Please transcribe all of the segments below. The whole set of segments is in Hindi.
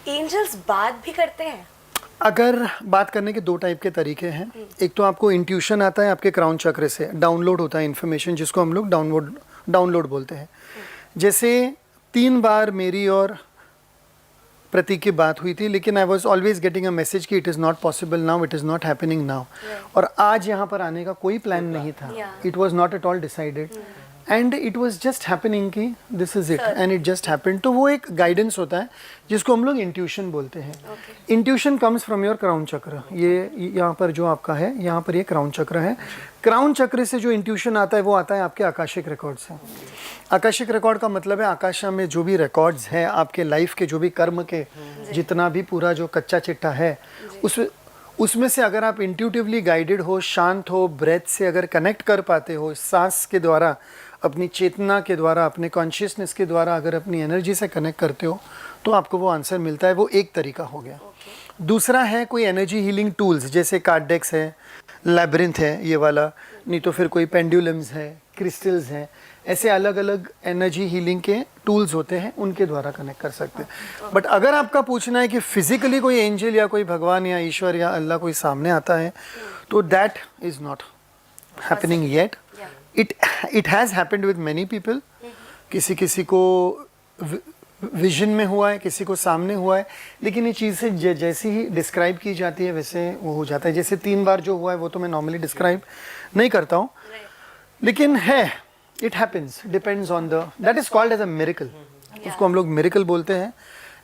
एंजल्स बात भी करते हैं? अगर बात करने के दो टाइप के तरीके हैं। एक तो आपको इंट्यूशन आता है आपके क्राउन चक्र से, डाउनलोड होता है इन्फॉर्मेशन, जिसको हम लोग डाउनलोड बोलते हैं। जैसे 3 बार मेरी और प्रतीक की बात हुई थी, लेकिन I was always getting a message कि it is not possible now, it is not happening now. और आज यहाँ पर आने का कोई प्लान नहीं था, it was not at all decided and it was just happening कि this is it and it just happened. तो वो एक गाइडेंस होता है जिसको हम लोग इंट्यूशन बोलते हैं। Intuition comes from your crown चक्र। ये यहाँ पर जो आपका है, यहाँ पर ये क्राउन चक्र है। क्राउन चक्र से जो इंट्यूशन आता है वो आता है आपके आकाशिक रिकॉर्ड से। आकाशिक रिकॉर्ड का मतलब है आकाशा में जो भी रिकॉर्ड्स हैं आपके लाइफ के, जो भी कर्म के, जितना भी पूरा जो कच्चा चिट्ठा है, उसमें से अगर आप इंट्यूटिवली गाइडेड हो, शांत हो, ब्रेथ से अगर कनेक्ट कर पाते हो, सांस के द्वारा, अपनी चेतना के द्वारा, अपने कॉन्शियसनेस के द्वारा अगर अपनी एनर्जी से कनेक्ट करते हो तो आपको वो आंसर मिलता है। वो एक तरीका हो गया। दूसरा है कोई एनर्जी हीलिंग टूल्स, जैसे कार्ड डेक्स है, लैब्रिंथ है ये वाला, नहीं तो फिर कोई पेंडुलम्स है, क्रिस्टल्स हैं, ऐसे अलग अलग एनर्जी हीलिंग के टूल्स होते हैं, उनके द्वारा कनेक्ट कर सकते हैं। बट अगर आपका पूछना है कि फिजिकली कोई एंजल या कोई भगवान या ईश्वर या अल्लाह कोई सामने आता है, तो that is not happening yet. It has happened with many people. किसी किसी को विजन में हुआ है, किसी को सामने हुआ है, लेकिन ये चीज़ से जैसी ही डिस्क्राइब की जाती है वैसे वो हो जाता है। जैसे 3 बार जो हुआ है वो तो मैं नॉर्मली डिस्क्राइब नहीं करता हूँ, लेकिन है, it happens, depends on the, that is called as a miracle. उसको हम लोग मिरेकल बोलते हैं।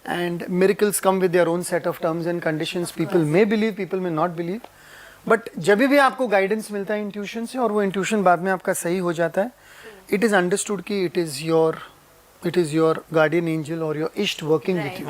And miracles come with their own set of terms and conditions. People may believe, people may not believe, but जब भी आपको गाइडेंस मिलता है इंट्यूशन से और वो इंट्यूशन बाद में आपका सही हो जाता है, इट इज़ अंडरस्टूड कि it is your guardian angel और योर इष्ट वर्किंग विथ यू।